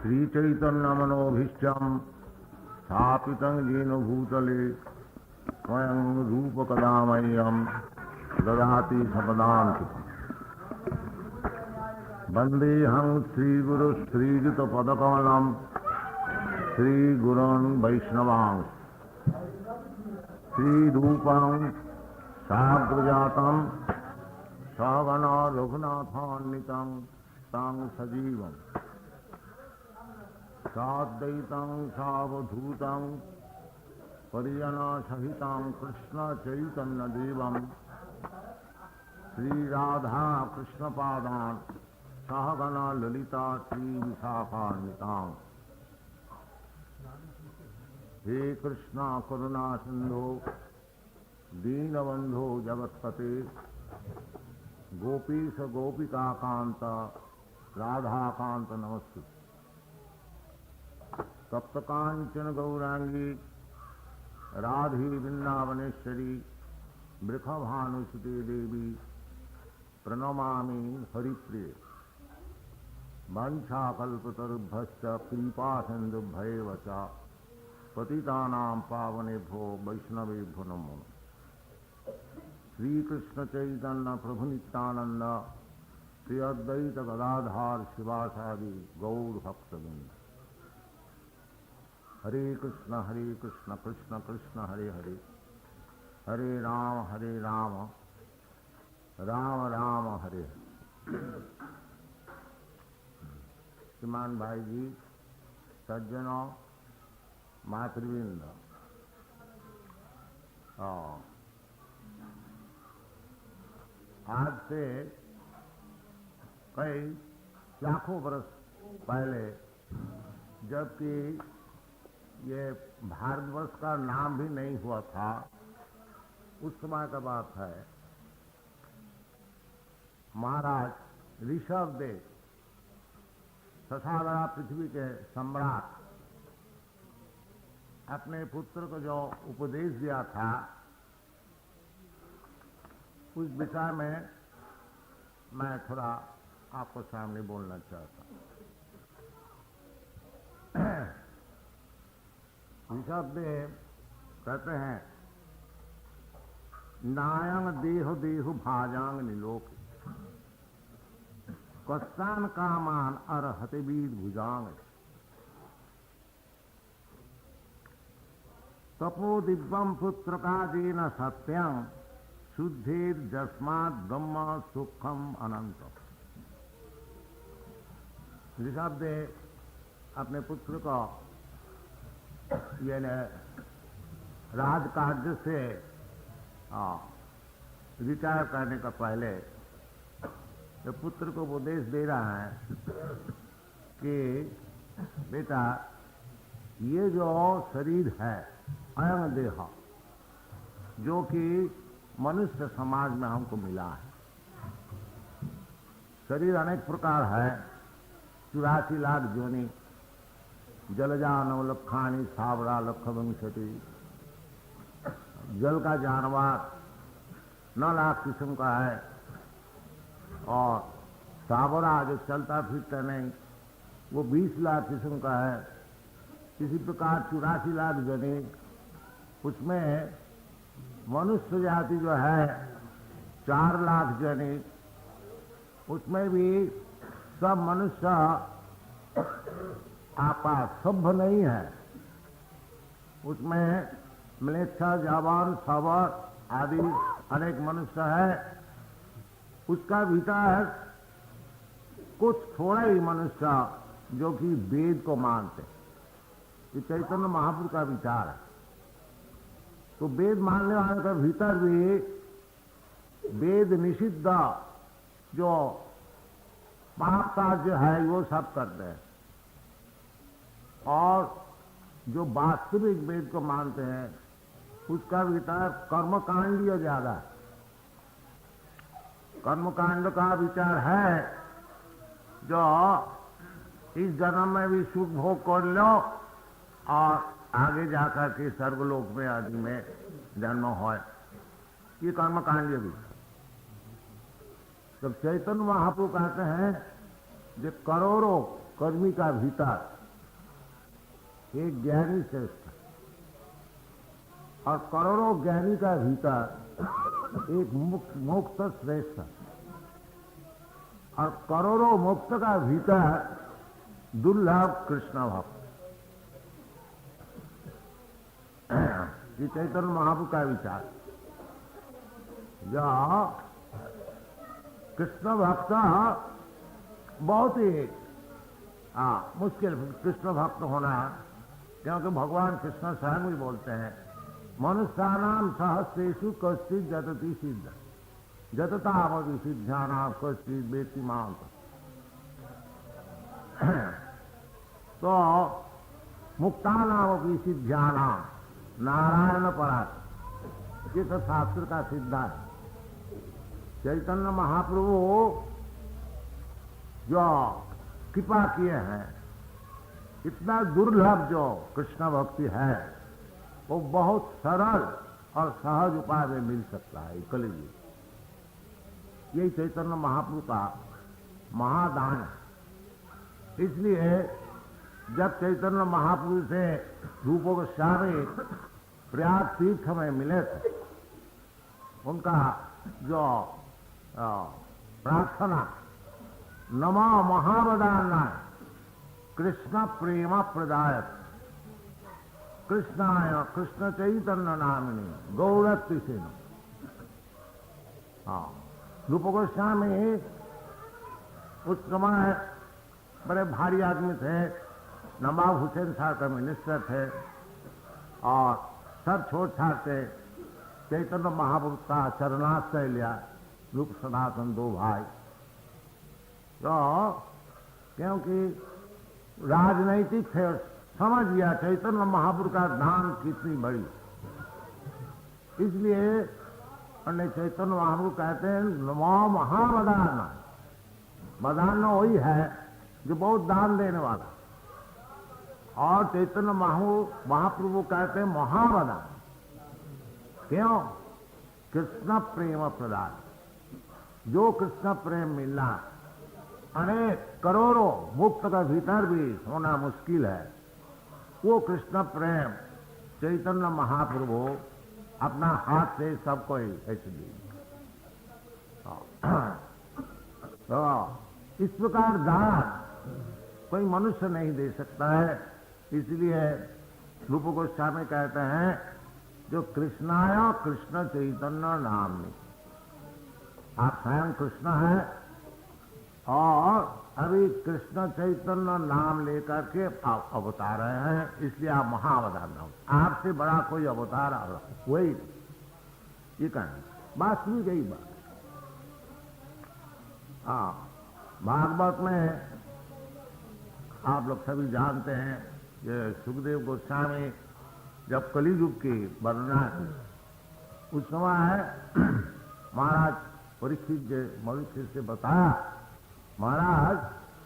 श्रीचैतन्यमनोभीष्टं स्थापितं येन भूतले स्वयं रूपकदा मह्यं ददाति सपदान्तिकम्। वन्देऽहं श्रीगुरुं श्रीयुतपदकमलं श्रीगुरून् वैष्णवांश्च श्रीरूपं साग्रजातं सहगणा रघुनाथान्वितं तं सजीवम् साद्वैतं सावधूतं परिजनसहितं कृष्णचैतन्यदेवं श्रीराधा कृष्णपादान् सहगणा ललिता श्रीविशाखान्विताम्। हे कृष्णा करुणा सिंधो दीनबंधो जगत्पते गोपीश गोपिकाकांत राधाकांत नमस्ते। तप्तकांचन गौरांगी राधे वृंदावनेश्वरी वृषभानुसुते देवी प्रणमामि हरिप्रिय। वंशाकल्पतरुभ्यश्च कृपा सिन्धुभ्यैव च पतितानां पावनेभ्यो वैष्णवेभ्यो नमो। श्रीकृष्ण चैतन्य प्रभु नित्यानंद श्री अद्वैत गदाधर शिवासादि गौर भक्तवृंद। हरे कृष्ण कृष्ण कृष्ण हरे हरे, हरे राम राम राम हरे हरे। श्रीमान भाई जी, सज्जनों, मातृवृंद, आज से कई लाखों वर्ष पहले, जबकि ये भारतवर्ष का नाम भी नहीं हुआ था, उस समय का बात है। महाराज ऋषभदेव ससागरा पृथ्वी के सम्राट अपने पुत्र को जो उपदेश दिया था, उस विषय में मैं थोड़ा आपको सामने बोलना चाहता हूँ। ऋषभदेव कहते हैं, नायंग देह देहु भाजांग निलोक कस्तान कामान अरहते बीद भुजांग तपो दिव्यम पुत्र का देन सत्यं शुद्धेर जस्मात् ब्रह्म सुखम अनंत। ऋषभदेव अपने पुत्र को यानी राजकार्य से रिटायर करने का पहले जो पुत्र को उपदेश दे रहा है कि बेटा, ये जो शरीर है अयंग देह, जो कि मनुष्य समाज में हमको मिला है, शरीर अनेक प्रकार है। 84 लाख जोनि, जलजा नवलक्षाणी सावरा लक्ष विंशति, जल का जानवर 9 लाख किस्म का है, और सावरा जो चलता फिरता नहीं वो 20 लाख किस्म का है। इसी प्रकार 84 लाख जने, उसमें मनुष्य जाति जो है 4 लाख जने, उसमें भी सब मनुष्य आपा सभ्य नहीं है। उसमें म्लेच्छा जावान सावर आदि अनेक मनुष्य है। उसका भीतर कुछ थोड़ा ही मनुष्य जो कि वेद को मानते, ये चैतन्य महापुरुष का विचार है। तो वेद मानने वाले का भीतर भी वेद निषिद्ध जो पाप कार्य है वो सब करते हैं, और जो वास्तविक वेद को मानते हैं उसका भीतर कर्मकांडीय ज्यादा है। कर्मकांड का विचार है जो इस जन्म में भी सुख भोग कर लो और आगे जाकर के स्वर्गलोक में आदि में जन्म हो, ये कर्मकांडीय भी। जब चैतन्य महाप्रभु कहते हैं जो कर्मी का भीतर एक ज्ञानी श्रेष्ठ और करोड़ों ज्ञानी का भीतर एक मुक्त श्रेष्ठ और करोड़ों मुक्त का भीतर दुर्लभ कृष्ण भक्त। ये चैतन्य महाप्रभु का विचार। जो कृष्ण भक्त बहुत ही मुश्किल कृष्ण भक्त होना, क्योंकि भगवान कृष्ण स्वयं भी बोलते हैं मनुष्यानाम सहस्रेषु कश्चित् जतति सिद्ध जततावधि सिद्ध्यानाम कश्चित् वेत्ति मां। तो मुक्तानामपि सिद्ध्यानाम नारायण परात्, ये तो शास्त्र का सिद्धांत। चैतन्य महाप्रभु जो कृपा किए हैं, इतना दुर्लभ जो कृष्ण भक्ति है वो बहुत सरल और सहज उपाय में मिल सकता है कलियुग। यही चैतन्य महाप्रभु का महादान है। इसलिए जब चैतन्य महाप्रभु से रूप गोस्वामी प्रयाग तीर्थ में मिले थे, उनका जो प्रार्थना नमो महावदानाय कृष्ण प्रेम प्रदायक कृष्णाय कृष्ण चैतन्य नामिनी गौरतिसेन। रूप गोस्वामी उस समय बड़े भारी आदमी थे, नवाब हुसैन साहब का मिनिस्टर थे और सर छोड़ छाड़ते चैतन्य महाप्रभु का चरणाश्रय लिया। रूप सनातन दो भाई, तो क्योंकि राजनैतिक थे, समझ गया चैतन्य महाप्रभु का दान कितनी बड़ी, इसलिए पंडित चैतन्य महाप्रभु कहते हैं नमो महावदान। वदान वही है जो बहुत दान देने वाला, और चैतन्य महाप्रभु कहते हैं महावदान। क्यों? कृष्ण प्रेम प्रदान। जो कृष्ण प्रेम मिलना अनेक करोड़ों मुक्त का भीतर भी होना मुश्किल है, वो कृष्ण प्रेम चैतन्य महाप्रभु अपना हाथ से सबको ऐसे दिए। तो इस प्रकार दान कोई मनुष्य नहीं दे सकता है। इसलिए रूप गोस्वामी कहते हैं जो कृष्णाय कृष्ण चैतन्य नाम में, आप स्वयं कृष्ण हैं और अभी कृष्ण चैतन्य नाम लेकर के आप अवतार रहे हैं, इसलिए आप महाअवतार हो। आपसे बड़ा कोई अवतार वही ये कहना वास्तविक यही बात। भागवत में आप लोग सभी जानते हैं ये सुखदेव गोस्वामी जब कलियुग की वर्णना की, उस समय महाराज परीक्षित से बताया, महाराज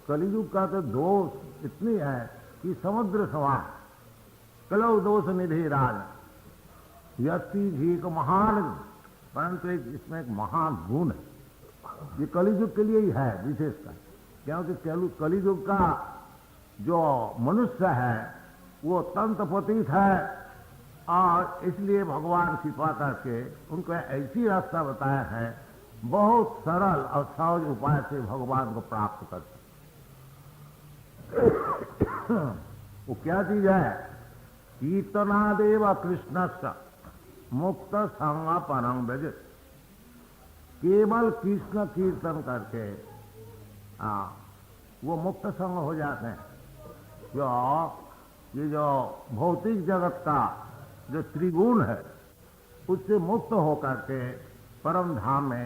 कलियुग का तो दोष इतनी है कि समुद्र समान, कलौ दोष निधि राज यस्ति झीक महान, परंतु इसमें एक महान गुण है। ये कलियुग के लिए ही है विशेषकर, क्योंकि कलियुग का जो मनुष्य है वो तंत्र पतित है, और इसलिए भगवान कृपा करके उनको ऐसी रास्ता बताया है, बहुत सरल और सहज उपाय से भगवान को प्राप्त कर सकते। वो क्या चीज है? कीर्तनादेव कृष्णस्य मुक्त संग परम व्रज। केवल कृष्ण कीर्तन करके वो मुक्त संग हो जाते हैं। ये जो भौतिक जगत का जो त्रिगुण है उससे मुक्त होकर के परम धाम में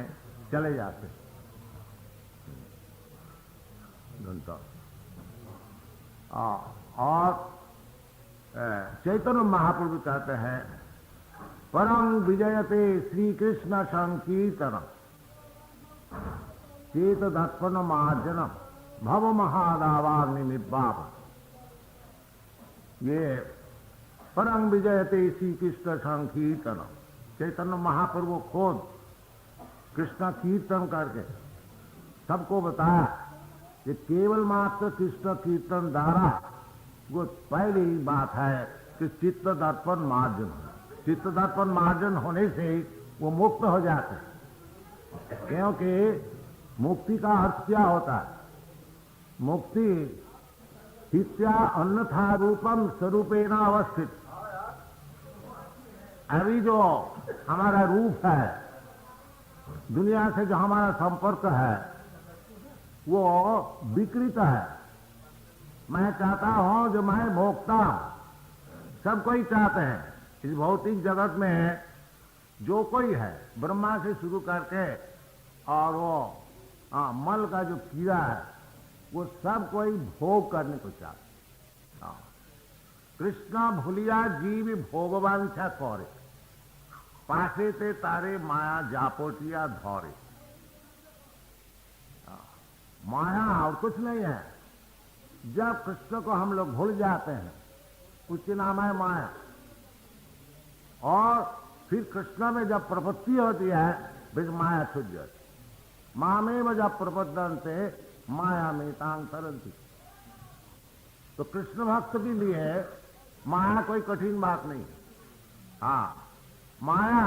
चले जाते हैं। और चैतन्य महाप्रभु कहते हैं परम विजयते श्री कृष्ण संकीर्तन चेत दर्पण मार्जन भव महादावा निमिबाप। ये परम विजयते श्री कृष्ण संकीर्तन, चैतन्य महाप्रभु खुद कृष्ण कीर्तन करके सबको बताया कि केवल मात्र कृष्ण कीर्तन द्वारा वो पहली बात है कि चित्त दर्पण मार्जन हो। चित्त दर्पण मार्जन होने से वो मुक्त हो जाते हैं। क्योंकि मुक्ति का अर्थ क्या होता है? मुक्ति हित्या अन्यथा रूपम स्वरूपेण अवस्थित। अभी जो हमारा रूप है, दुनिया से जो हमारा संपर्क है, वो विकृत है। मैं चाहता हूं जो मैं भोगता हूं, सब कोई चाहते हैं। इस भौतिक जगत में जो कोई है, ब्रह्मा से शुरू करके और वो मल का जो कीड़ा है, वो सब कोई भोग करने को चाहते। कृष्ण भूलिया जीव भोगवांछा करे, पासे ते तारे माया जापोटिया धौरे। माया और कुछ नहीं है। जब कृष्ण को हम लोग भूल जाते हैं, उसके नाम है माया। और फिर कृष्ण में जब प्रपत्ति होती है, फिर माया छूट जाती। मामेव जब प्रपद्यन्ते माया में तांग तरंती। तो कृष्ण भक्त के लिए माया कोई कठिन बात नहीं है। हाँ, माया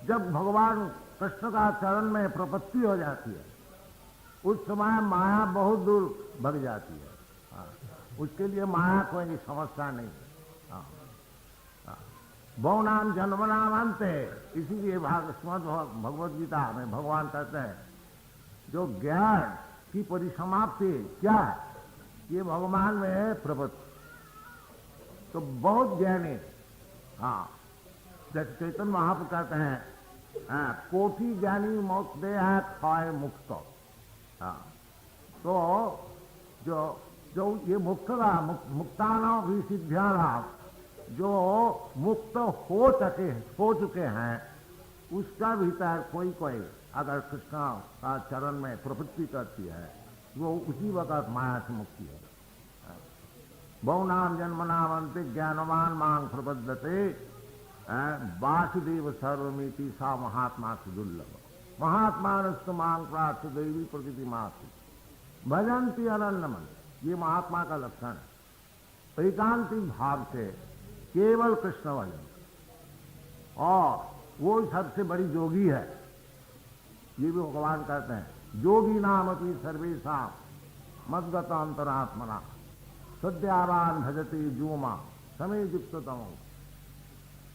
जब भगवान कृष्ण का चरण में प्रपत्ति हो जाती है, उस समय माया बहुत दूर भग जाती है। हाँ, उसके लिए माया कोई समस्या नहीं है। हाँ, हाँ। बहुनाम जन्मनाम अंत है। इसीलिए भगवद गीता में भगवान कहते हैं, जो ज्ञान की परिसमाप्ति क्या है? ये भगवान में है प्रपत्ति। तो बहुत ज्ञानी, हाँ, जैसे चैतन्य महाप्रभु कहते हैं, कोटि ज्ञानी मौत दे है खाए मुक्त। हाँ, तो जो ये मुक्ताना भी सिद्ध्याना, जो मुक्त हो चुके हैं, उसका भीतर कोई अगर कृष्ण का चरण में प्रवृत्ति करती है, वो उसी वक्त माया से मुक्ति है। बहुनाम जन्मनाम अंते ज्ञानवान मांग प्रबद्धते वासुदेव सर्वमिति सा महात्मा सुदुर्लभ। महात्मानस्तु मांग प्रार्थ देवी प्रकृति मासी भजंती अनन्नमन। ये महात्मा का लक्षण है। एकांतिक भाव से केवल कृष्ण भजन, और वो सबसे बड़ी जोगी है। ये भी भगवान कहते हैं, जोगी नाम अपनी सर्वेशा मद्गत अंतरात्मना सद्यावान भजते जोमा समय युक्ततम।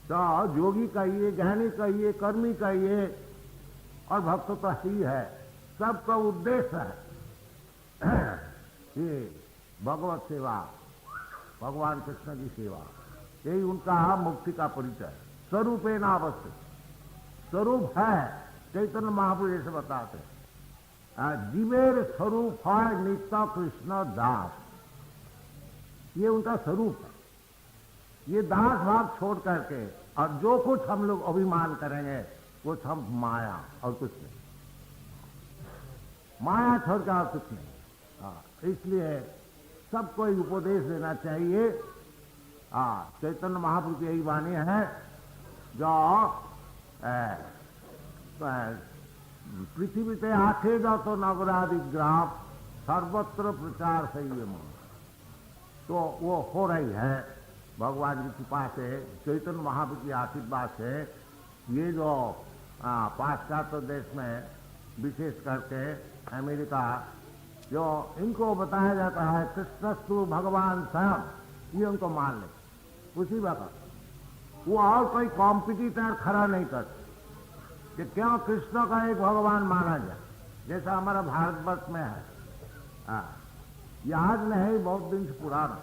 तो जोगी कहिए, ज्ञानी कहिए, कर्मी कहिए, और भक्त तो ही है। सबका उद्देश्य है ये भगवत सेवा, भगवान कृष्ण की सेवा। यही उनका मुक्ति का परिचय। स्वरूपे नावस्थित, स्वरूप है। चैतन्य महाप्रभु जैसे बताते हैं, जीवेर स्वरूप है नित्य कृष्ण दास। ये उनका स्वरूप है। ये दास भाव छोड़ करके और जो कुछ हम लोग अभिमान करेंगे, वो सब माया और कुछ नहीं। माया छोड़ कर और कुछ नहीं। इसलिए सबको उपदेश देना चाहिए। चैतन्य महाप्रभु की यही वाणी है, जो पृथ्वी पे आखे जा तो नगरादि ग्राम सर्वत्र प्रचार संयम। तो वो हो रही है भगवान की कृपा से, चैतन्य महाप्रभु की आशीर्वाद से। ये जो पाश्चात्य देश में, विशेष करके अमेरिका, जो इनको बताया जाता है कृष्णस्तु भगवान स्वयं, ये उनको मान ले। उसी वक्त वो और कोई कॉम्पिटिटर खड़ा नहीं करते कि क्यों कृष्ण का एक भगवान माना जाए, जैसा हमारा भारतवर्ष में है। ये आज नहीं, बहुत दिन से पुराना।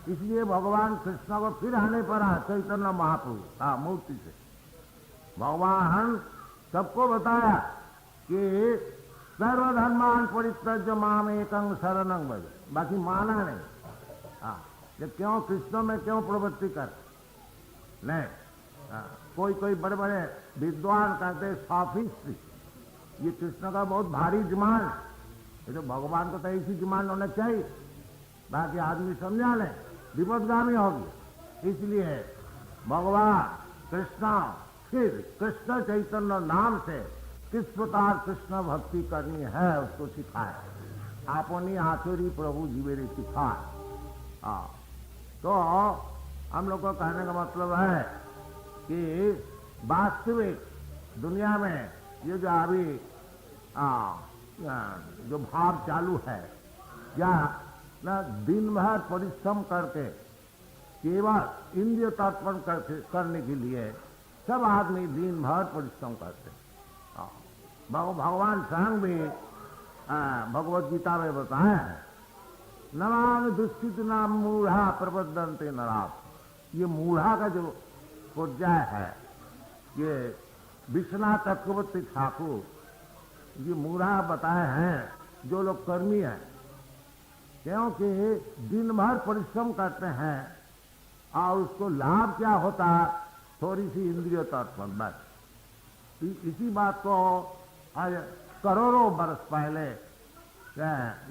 इसलिए भगवान कृष्ण को फिर आने पर चैतन्य महाप्रभु मूर्ति से भगवान सबको बताया कि सर्वधर्मान परित्यज्य माम एकं शरणं भज। बाकी माना नहीं। ये क्यों कृष्ण में क्यों प्रवृत्ति कर नहीं। कोई बड़े बड़े विद्वान कहते सॉफिस्ट, ये कृष्ण का बहुत भारी जुमान है। ये तो भगवान को तो ऐसी जुमान होना चाहिए, बाकी आदमी समझा ले विपदगामी होगी। इसलिए भगवान कृष्ण, फिर कृष्ण चैतन्य नाम से किस प्रकार कृष्ण भक्ति करनी है उसको सिखाया। आपनी आचोरी प्रभु जीवेरे सिखा। तो हम लोग को कहने का मतलब है कि वास्तविक दुनिया में ये जो अभी जो भाव चालू है, या ना दिन भर परिश्रम करके केवल इंद्रिय तर्पण करने के लिए सब आदमी दिन भर परिश्रम करते हैं। भगवान स्वयं भी भगवत गीता में बताया है, नरान दुष्टित नाम मूढ़ा प्रबद्धन्ते नराप। ये मूढ़ा का जो पर्याय है, ये विश्वनाथ चक्रवर्ती ठाकुर ये मूढ़ा बताए हैं जो लोग कर्मी हैं, क्योंकि दिन भर परिश्रम करते हैं और उसको लाभ क्या होता, थोड़ी सी इंद्रिय तर्पण बस। इसी बात को आज करोड़ों वर्ष पहले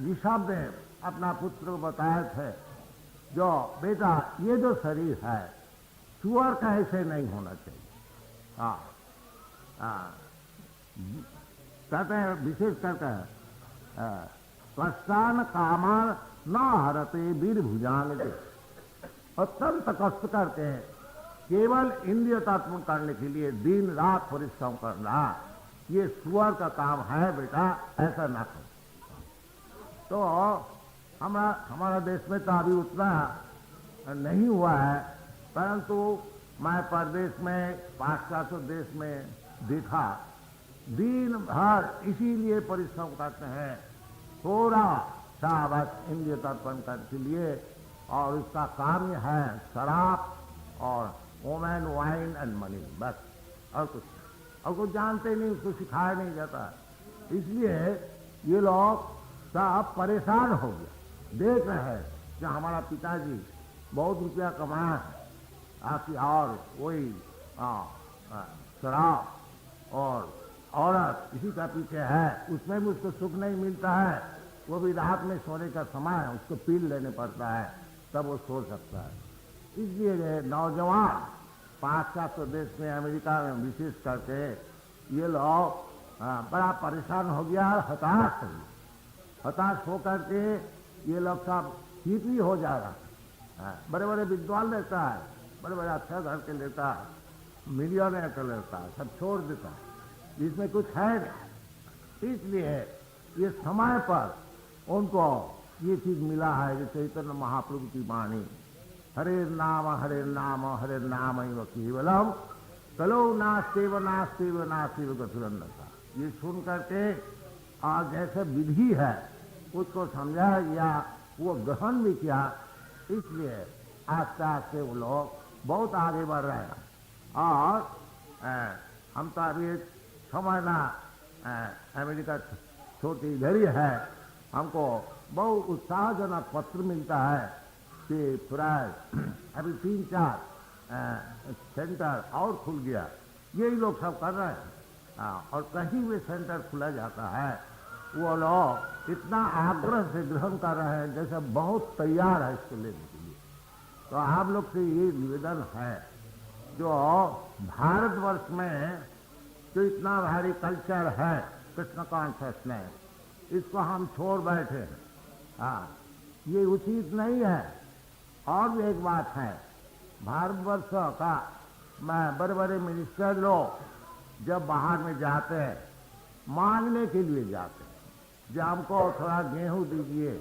ऋषभ ने अपना पुत्र को बताए थे, जो बेटा ये जो शरीर है सुअर का ऐसे नहीं होना चाहिए। कहते हैं विशेष करके कष्टान कामान न हरते वीर भुजांग के, अत्यंत कष्ट करते हैं केवल इंद्रिय तर्पण करने के लिए दिन रात परिश्रम करना, ये सुअर का काम है बेटा, ऐसा ना करो। तो हमारा देश में तो अभी उतना नहीं हुआ है, परंतु मैं परदेश में पाश्चात्य देश में देखा, दिन भर इसीलिए परिश्रम करते हैं थोड़ा सा बस इंद्रिय तर्पण करने के लिए, और उसका काम यह है शराब और वोमेन वाइन एंड मनी, बस और कुछ जानते नहीं, उसको सिखाया नहीं जाता। इसलिए ये लोग सब परेशान हो गए, देख रहे हैं कि हमारा पिताजी बहुत रुपया कमाया है आखिर, और वही शराब और औरत इसी का पीछे है, उसमें भी उसको सुख नहीं मिलता है, वो भी रात में सोने का समय है, उसको पील लेने पड़ता है तब वो सो सकता है। इसलिए नौजवान पाश्चात्य देश में, अमेरिका में विशेष करके ये लोग बड़ा परेशान हो गया, हताश हो गया। हताश होकर के ये लोग सब हिपी हो जा रहा है, बड़े बड़े विद्वान लेता है, बड़े बड़े अच्छा घर के लेता है, मिलियनर का लेता है, सब छोड़ देता है, इसमें कुछ है नहीं। इसलिए ये समय पर उनको ये चीज मिला है जो चैतन्य महाप्रभु की वाणी, हरे नाम हरे नाम हरे नाम केवलम कलो नास्तेव नास्तेव नास्तेव गतिरन्नता। ये सुन करके आज जैसे विधि है उसको समझा या वो ग्रहण भी किया, इसलिए आस्ते आस्ते वो लोग बहुत आगे बढ़ रहे हैं। और हम तो अभी 6 महीना अमेरिका छोटी इधर ही है, हमको बहुत उत्साहजनक पत्र मिलता है कि पूरा अभी 3-4 सेंटर और खुल गया, यही लोग सब कर रहे हैं। और कहीं भी सेंटर खुला जाता है वो लोग इतना आग्रह से ग्रहण कर रहे हैं जैसे बहुत तैयार है इसको लेने के लिए। तो आप लोग से ये निवेदन है, जो भारतवर्ष में जो इतना भारी कल्चर है कृष्ण कॉन्शियसनेस, इसको हम छोड़ बैठे हैं, ये उचित नहीं है। और भी एक बात है, भारतवर्ष का बड़े बड़े मिनिस्टर लोग जब बाहर में जाते हैं मांगने के लिए जाते हैं, जो हमको थोड़ा गेहूं दीजिए,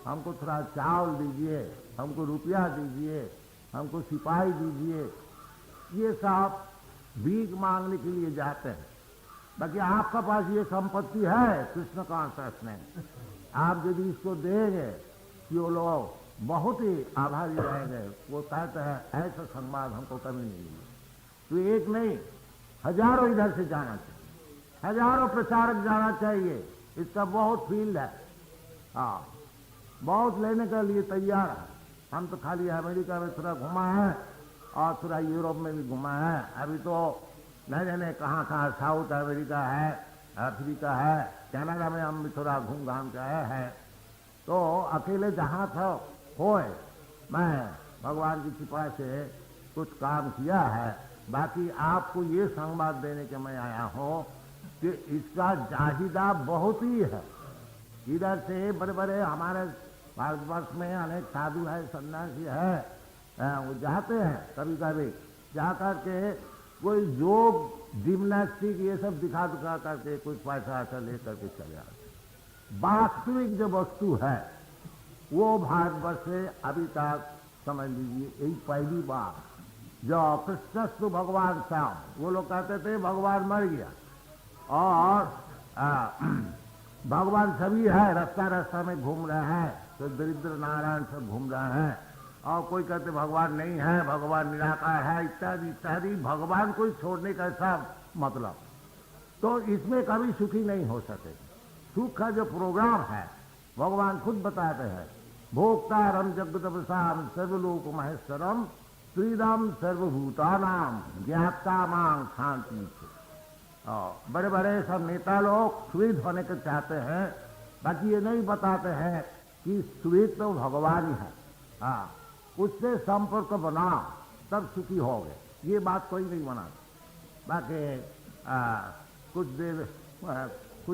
हमको थोड़ा चावल दीजिए, हमको रुपया दीजिए, हमको सिपाही दीजिए, ये सब भीख मांगने के लिए जाते हैं। बाकी आपका पास ये संपत्ति है कृष्ण कॉन्शियसनेस, आप यदि इसको देंगे कि वो लोग बहुत ही आभारी रहेंगे। वो कहते हैं ऐसा संवाद हमको कभी नहीं मिला। तो एक नहीं, हजारों इधर से जाना चाहिए, हजारों प्रचारक जाना चाहिए, इसका बहुत फील्ड है, बहुत लेने के लिए तैयार है। हम तो खाली अमेरिका में थोड़ा घुमा है और थोड़ा यूरोप में भी घुमा है, अभी तो नहीं जाने कहाँ कहाँ, साउथ अमेरिका है, अफ्रीका है, कनाडा में हम भी थोड़ा घूम घाम के आए हैं। तो अकेले जहाँ था होए, मैं भगवान की कृपा से कुछ काम किया है। बाकी आपको ये संवाद देने के मैं आया हूँ कि इसका चाहिदा बहुत ही है, इधर से बड़े बड़े हमारे भारतवर्ष में अनेक साधु है, सन्यासी है, वो जाते हैं कभी कभी, जा करके कोई योग जिम्नास्टिक ये सब दिखा दिखा करके कुछ पैसा ऐसा लेकर के चले आते। वास्तविक जो वस्तु है वो भारतवर्ष से अभी तक समझ लीजिए यही पहली बार, जो कृष्णस्तु भगवान श्याम, वो लोग कहते थे भगवान मर गया और भगवान सभी है, रास्ता रास्ता में घूम रहे हैं, तो दरिद्र नारायण सब घूम रहे हैं, और कोई कहते भगवान नहीं है, भगवान निराकार है, इत्यादि इत्यादि, भगवान को छोड़ने का ऐसा मतलब। तो इसमें कभी सुखी नहीं हो सके। सुख का जो प्रोग्राम है भगवान खुद बताते हैं, भोक्तारम जगदवसाम सर्वलोक महेश्वरम श्रीराम सर्वभूतानाम ज्ञाता मांग शांति। बड़े बड़े सब नेता लोग सुविध होने को चाहते हैं, बाकी ये नहीं बताते हैं कि सुविध तो भगवान ही है, हाँ उससे संपर्क बनाओ तब सुखी होगे, ये बात कोई नहीं बनाता। बाकी कुछ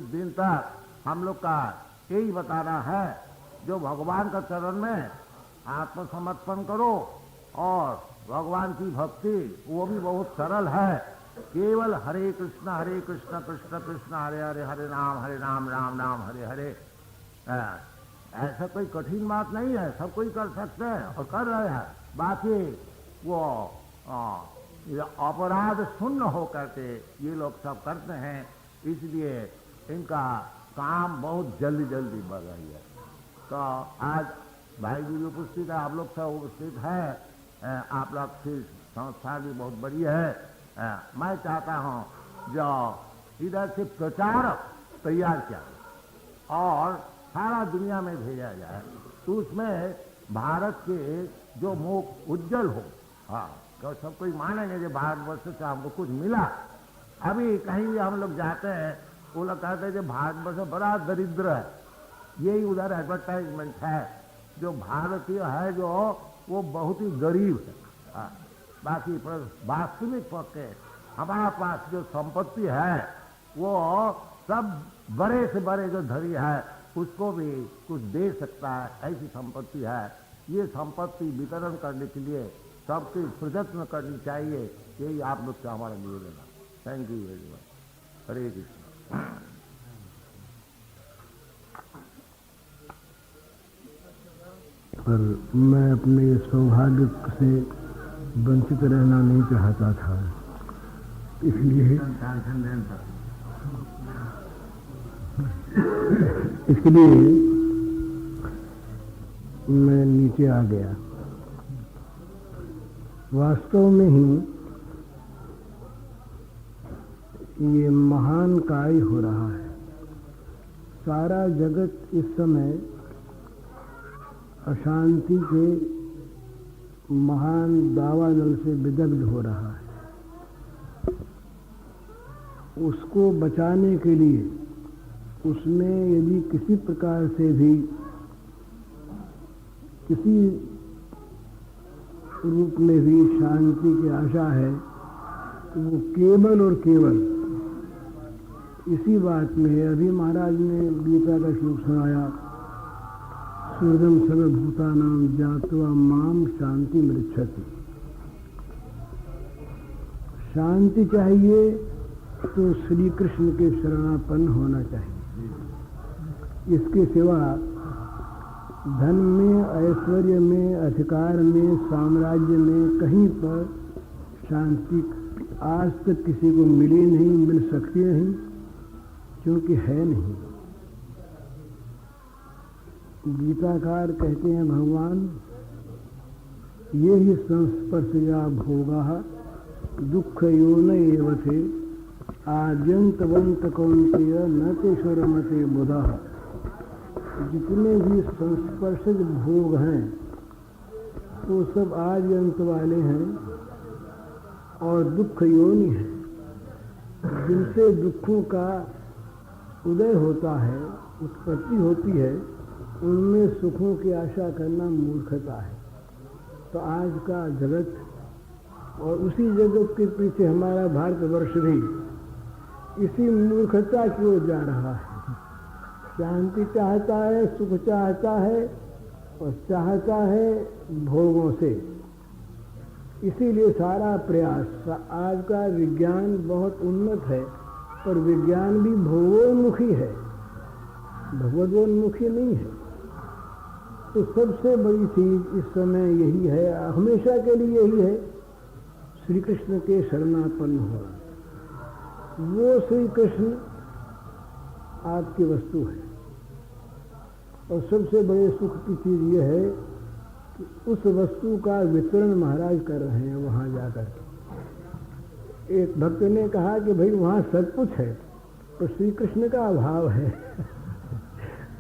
दिन तक हम लोग का यही बताना है, जो भगवान का चरण में आत्मसमर्पण करो, और भगवान की भक्ति वो भी बहुत सरल है, केवल हरे कृष्ण कृष्ण कृष्ण हरे हरे, हरे नाम राम नाम हरे हरे। ऐसा कोई कठिन बात नहीं है, सब कोई कर सकते हैं और कर रहे हैं। बाकी वो अपराध शून्य हो करके ये लोग सब करते हैं, इसलिए इनका काम बहुत जल्दी जल्दी बढ़ रही है। तो आज भाई जी उपस्थित है, आप लोग सब उपस्थित है, आप लोग की संस्था भी बहुत बड़ी है। मैं चाहता हूँ जो इधर से प्रचारक तैयार किया और सारा दुनिया में भेजा जाए, तो उसमें भारत के जो मुख उज्जवल हो, हाँ तो सब कोई मानेंगे कि भारतवर्ष से हमको कुछ मिला। अभी कहीं भी हम लोग जाते हैं, वो लोग कहते हैं कि भारतवर्ष बड़ा दरिद्र है, यही उधर एडवर्टाइजमेंट है, जो भारतीय है जो वो बहुत ही गरीब है। हाँ, बाकी वास्तविक पक्के हमारे पास जो संपत्ति है वो सब बड़े से बड़े जो धरी है उसको भी कुछ दे सकता है, ऐसी संपत्ति है। ये संपत्ति वितरण करने के लिए सबके प्रयत्न करनी चाहिए, यही आप लोग से हमारा निवेदन है। Thank you very much. Hare Krishna. पर मैं अपने सौभाग्य से वंचित रहना नहीं चाहता था, इसलिए मैं नीचे आ गया। वास्तव में ही ये महान कार्य हो रहा है। सारा जगत इस समय अशांति के महान दावानल से विदग्ध हो रहा है। उसको बचाने के लिए उसमें यदि किसी प्रकार से भी किसी रूप में भी शांति की आशा है, तो वो केवल और केवल इसी बात में है। अभी महाराज ने गीता का श्लोक सुनाया, सूर्यम सर्वभूतानां ज्ञात्वा माम शांति मृच्छति। शांति चाहिए तो श्री कृष्ण के शरणापन्न होना चाहिए। इसके सिवा धन में, ऐश्वर्य में, अधिकार में, साम्राज्य में कहीं पर शांति आज तक किसी को मिली नहीं, मिल सकती नहीं, क्योंकि है नहीं। गीताकार कहते हैं भगवान, ये ही संस्पर्शया भोगा दुख योन एव थे आद्यंतवंत कौन्तेय न ते शरमते बुधा। जितने भी संस्पर्शज भोग हैं वो सब आदि अंत वाले हैं और दुख योनि है। जिनसे दुखों का उदय होता है, उत्पत्ति होती है, उनमें सुखों की आशा करना मूर्खता है। तो आज का जगत और उसी जगत के पीछे हमारा भारतवर्ष भी इसी मूर्खता की ओर जा रहा है। शांति चाहता है, सुख चाहता है और चाहता है भोगों से। इसीलिए सारा प्रयास, आज का विज्ञान बहुत उन्नत है पर विज्ञान भी भोगोन्मुखी है, भगवदोन्मुखी नहीं है। तो सबसे बड़ी चीज इस समय यही है, हमेशा के लिए यही है, श्री कृष्ण के शरणापन्न होना। वो श्री कृष्ण आपकी वस्तु है। और सबसे बड़े सुख की चीज ये है कि उस वस्तु का वितरण महाराज कर रहे हैं वहां जाकर के। एक भक्त ने कहा कि भाई वहां सब कुछ है तो श्री कृष्ण का अभाव है।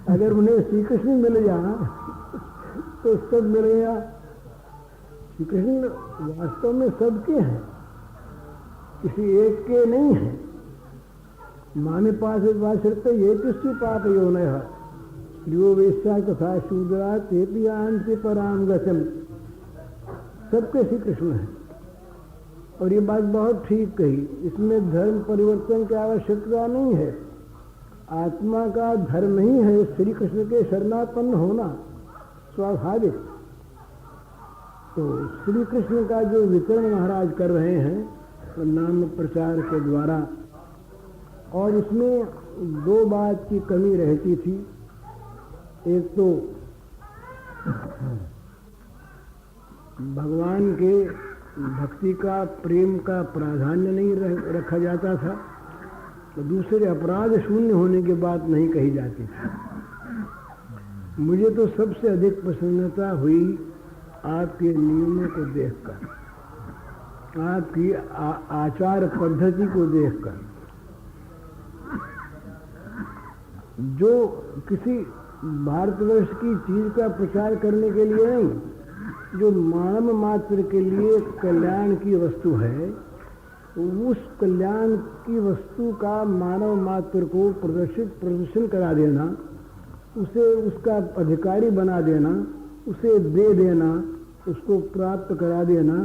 अगर उन्हें श्री कृष्ण मिल जाना तो सब मिल गया। श्री कृष्ण वास्तव में सबके हैं, किसी एक के नहीं है। माने पास वाचरते ये किसकी पाप योनः स्त्रियो वेश्या तथा शूद्रा तेपि यान्ति पराम गतिम। सबके श्री कृष्ण है। और ये बात बहुत ठीक कही, इसमें धर्म परिवर्तन की आवश्यकता नहीं है। आत्मा का धर्म ही है श्री कृष्ण के शरणापन्न होना, स्वाभाविक। तो श्री कृष्ण का जो वितरण महाराज कर रहे हैं तो नाम प्रचार के द्वारा, और इसमें दो बात की कमी रहती थी। एक तो भगवान के भक्ति का, प्रेम का प्राधान्य नहीं रखा जाता था, तो दूसरे अपराध शून्य होने की बात नहीं कही जाती थी। मुझे तो सबसे अधिक प्रसन्नता हुई आपके नियमों को देखकर, आपकी आचार पद्धति को देखकर। जो किसी भारतवर्ष की चीज का प्रचार करने के लिए नहीं, जो मानव मात्र के लिए कल्याण की वस्तु है, उस कल्याण की वस्तु का मानव मात्र को प्रदर्शन करा देना, उसे उसका अधिकारी बना देना, उसे दे देना, उसको प्राप्त करा देना,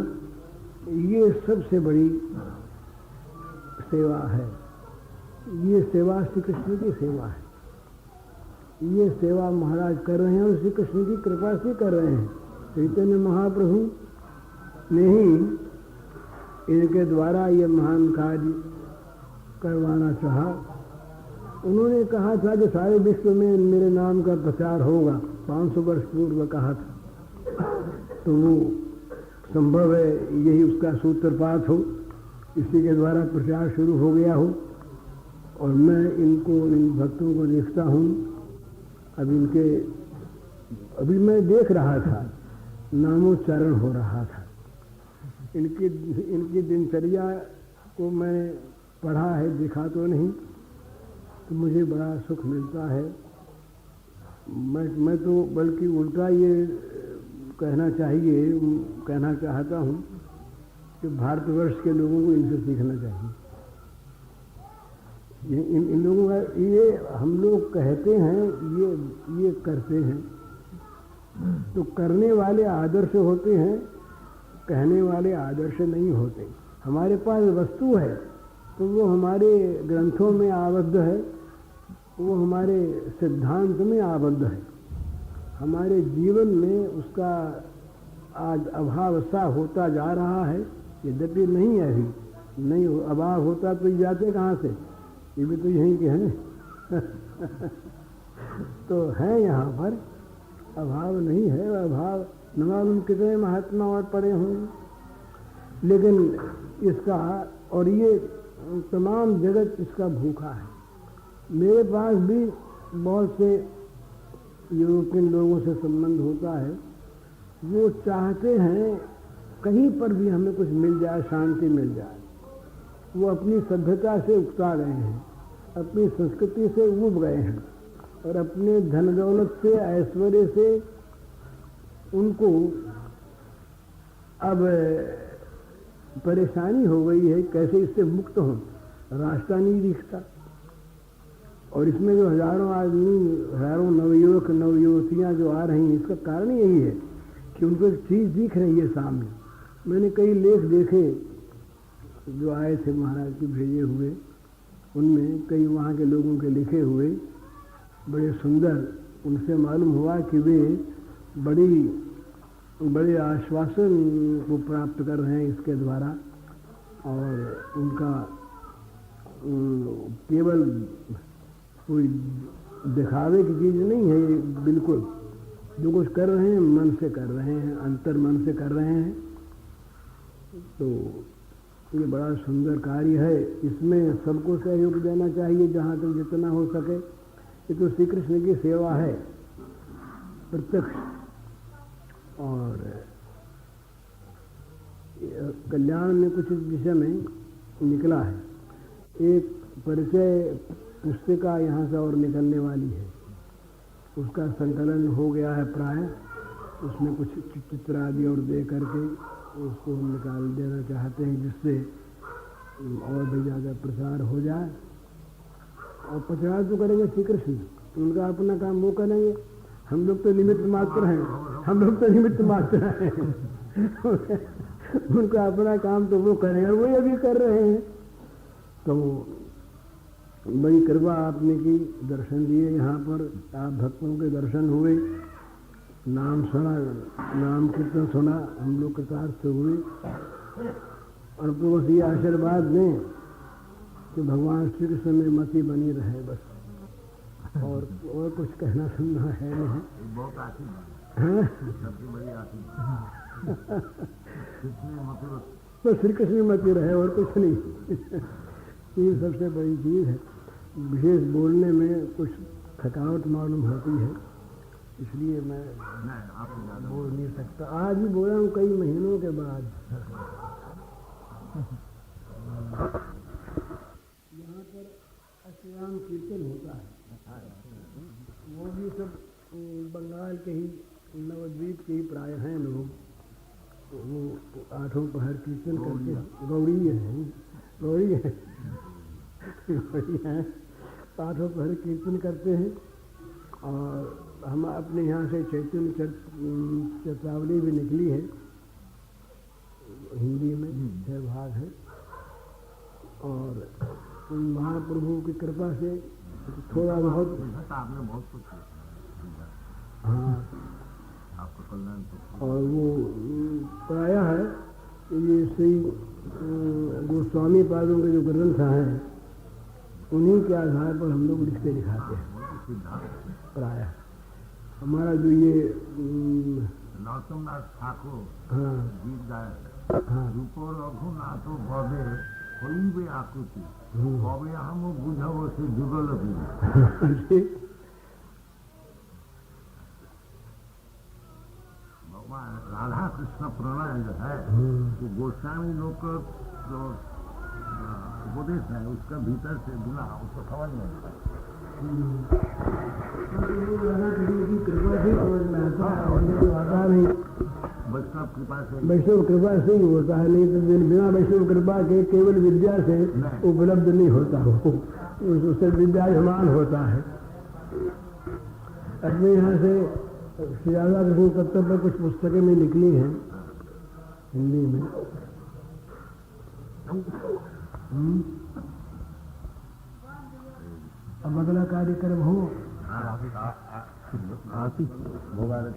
ये सबसे बड़ी सेवा है। ये सेवा श्री कृष्ण की सेवा है। ये सेवा महाराज कर रहे हैं और श्री कृष्ण की कृपा से कर रहे हैं। चैतन्य महाप्रभु ने ही इनके द्वारा ये महान कार्य करवाना चाहा। उन्होंने कहा था कि सारे विश्व में मेरे नाम का प्रचार होगा, 500 वर्ष पूर्व कहा था। तो वो संभव है यही उसका सूत्रपात हो, इसी के द्वारा प्रचार शुरू हो गया हो। और मैं इन भक्तों को देखता हूँ, अभी मैं देख रहा था, नामोच्चारण हो रहा था। इनकी दिनचर्या को मैं पढ़ा है, देखा तो नहीं, तो मुझे बड़ा सुख मिलता है। मैं तो बल्कि उल्टा ये कहना चाहता हूँ कि भारतवर्ष के लोगों को इनसे सीखना चाहिए। इन लोगों का ये हम लोग कहते हैं, ये करते हैं, तो करने वाले आदर्श होते हैं, कहने वाले आदर्श नहीं होते। हमारे पास वस्तु है तो वो हमारे ग्रंथों में आबद्ध है, वो हमारे सिद्धांत में आबद्ध है। हमारे जीवन में उसका आज अभाव सा होता जा रहा है, यद्यपि नहीं है अभी, नहीं अभाव होता तो ये जाते कहाँ से, ये भी तो यहीं के हैं। तो है यहाँ पर अभाव नहीं है, अभाव न मालूम कितने महात्मा और पड़े होंगे, लेकिन इसका और ये तमाम जगत इसका भूखा है। मेरे पास भी बहुत से यूरोपियन लोगों से संबंध होता है, वो चाहते हैं कहीं पर भी हमें कुछ मिल जाए, शांति मिल जाए। वो अपनी सभ्यता से उकता गए हैं, अपनी संस्कृति से उब गए हैं, और अपने धन दौलत से, ऐश्वर्य से उनको अब परेशानी हो गई है, कैसे इससे मुक्त हों, रास्ता नहीं दिखता। और इसमें जो हजारों आदमी, हजारों नवयुवक नवयुवतियाँ जो आ रही हैं, इसका कारण यही है कि उनको एक चीज़ दिख रही है सामने। मैंने कई लेख देखे जो आए थे महाराज के भेजे हुए, उनमें कई वहाँ के लोगों के लिखे हुए, बड़े सुंदर, उनसे मालूम हुआ कि वे बड़े आश्वासन को प्राप्त कर रहे हैं इसके द्वारा, और उनका केवल कोई दिखावे की चीज़ नहीं है, ये बिल्कुल जो कुछ कर रहे हैं मन से कर रहे हैं, अंतर मन से कर रहे हैं। तो ये बड़ा सुंदर कार्य है, इसमें सबको सहयोग देना चाहिए जहाँ तक जितना हो सके। ये तो श्री कृष्ण की सेवा है प्रत्यक्ष, और कल्याण में कुछ इस विषय में निकला है। एक परिचय पुस्तिका यहाँ से और निकलने वाली है, उसका संकलन हो गया है प्राय, उसमें कुछ चित्र आदि और दे करके उसको हम निकाल देना चाहते हैं, जिससे और भी ज़्यादा प्रसार हो जाए। और प्रचार तो करेंगे श्री कृष्ण, उनका अपना काम वो करेंगे, हम लोग तो निमित्त मात्र हैं, हम लोग तो निमित्त मात्र हैं। उनका अपना काम तो वो करेंगे, और वही अभी कर रहे हैं। तो बड़ी कृपा आपने की, दर्शन दिए यहाँ पर, आप भक्तों के दर्शन हुए, नाम सुना, नाम कीर्तन सुना, हम लोग कृतार्थ हुए। और तो बस ये आशीर्वाद दें कि भगवान श्री कृष्ण में मति बनी रहे बस, और कुछ कहना सुनना है नहीं। बहुत आशीर्वाद, सबसे बड़ी आशीर्वाद तो श्री कृष्ण में मति रहे और कुछ नहीं। ये सबसे बड़ी चीज़ है। विशेष बोलने में कुछ थकावट मालूम होती है, इसलिए मैं बोल नहीं सकता। आज भी बोला हूँ कई महीनों के बाद। यहाँ पर अष्टयाम कीर्तन होता है, वो भी सब बंगाल के ही, नवद्वीप के ही प्राय हैं लोग। वो आठों पहर कीर्तन करते हैं, गौड़ी है, गौड़ी है, गौड़ी है, आठों पहर कीर्तन करते हैं। और हम अपने यहाँ से चैतन्य चेतावली भी निकली है, हिंदी में 6 भाग है। और महाप्रभु की कृपा से थोड़ा बहुत आपने बहुत कुछ, हाँ, आपका कल्याण। और वो प्रायः है ये श्री गोस्वामी पादों के जो ग्रंथ हैं, उन्हीं के आधार पर हम लोग लिखते दिखाते हैं प्रायः। हमारा जो ये नौतमनाथ ठाकुर हाँ गीत गायक, हाँ रूपो रघुनाथ बदे होइबे आकुति, कबे हम बुझब से जुगल भी। भगवान राधा कृष्ण प्रणय जो है, वो गोस्वामी लोग का जो उपदेश है, उसका भीतर से बिना उसको समझ नहीं आता। कृपा से समझ में आता नहीं, वैष्णव कृपा से, वैष्णव कृपा से ही होता है, नहीं तो बिना वैष्णव कृपा के केवल विद्या से उपलब्ध नहीं होता, हो उससे विद्यायमान होता है। अपने यहाँ से श्री राधा कृष्ण तत्व पर कुछ पुस्तकें में निकली हैं हिंदी में। अब अगला कार्यक्रम हो आरती भोगारती।